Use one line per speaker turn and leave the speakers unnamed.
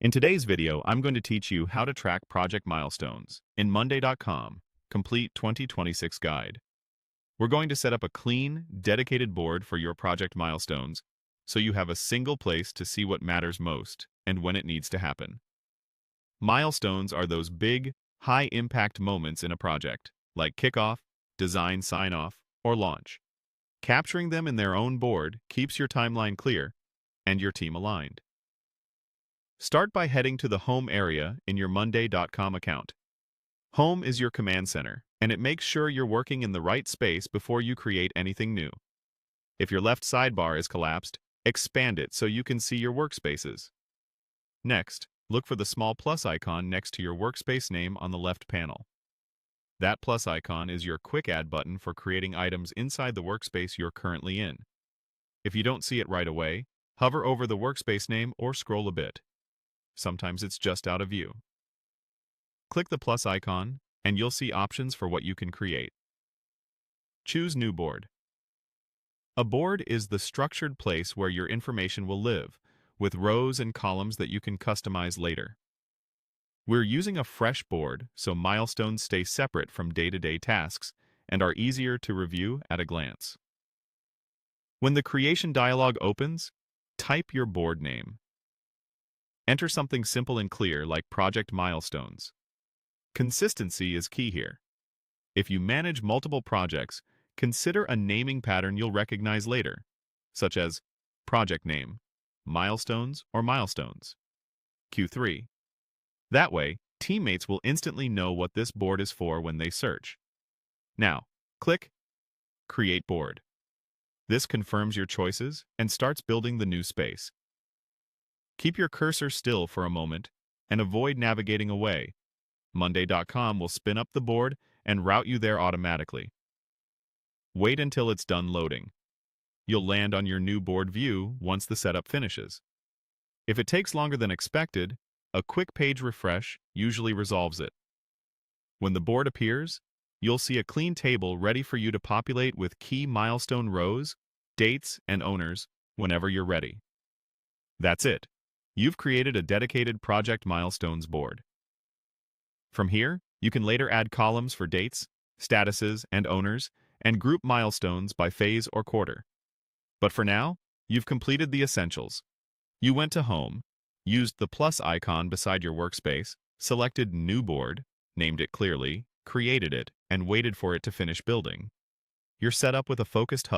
In today's video, I'm going to teach you how to track project milestones in Monday.com Complete 2026 Guide. We're going to set up a clean, dedicated board for your project milestones so you have a single place to see what matters most and when it needs to happen. Milestones are those big, high-impact moments in a project, like kickoff, design sign-off, or launch. Capturing them in their own board keeps your timeline clear and your team aligned. Start by heading to the Home area in your Monday.com account. Home is your command center, and it makes sure you're working in the right space before you create anything new. If your left sidebar is collapsed, expand it so you can see your workspaces. Next, look for the small plus icon next to your workspace name on the left panel. That plus icon is your Quick Add button for creating items inside the workspace you're currently in. If you don't see it right away, hover over the workspace name or scroll a bit. Sometimes it's just out of view. Click the plus icon, and you'll see options for what you can create. Choose New Board. A board is the structured place where your information will live, with rows and columns that you can customize later. We're using a fresh board so milestones stay separate from day-to-day tasks and are easier to review at a glance. When the creation dialog opens, type your board name. Enter something simple and clear like project milestones. Consistency is key here. If you manage multiple projects, consider a naming pattern you'll recognize later, such as project name, milestones, or milestones. Q3. That way, teammates will instantly know what this board is for when they search. Now, click Create Board. This confirms your choices and starts building the new space. Keep your cursor still for a moment and avoid navigating away. Monday.com will spin up the board and route you there automatically. Wait until it's done loading. You'll land on your new board view once the setup finishes. If it takes longer than expected, a quick page refresh usually resolves it. When the board appears, you'll see a clean table ready for you to populate with key milestone rows, dates, and owners whenever you're ready. That's it. You've created a dedicated project milestones board. From here, you can later add columns for dates, statuses, and owners, and group milestones by phase or quarter. But for now, you've completed the essentials. You went to Home, used the plus icon beside your workspace, selected New Board, named it clearly, created it, and waited for it to finish building. You're set up with a focused hub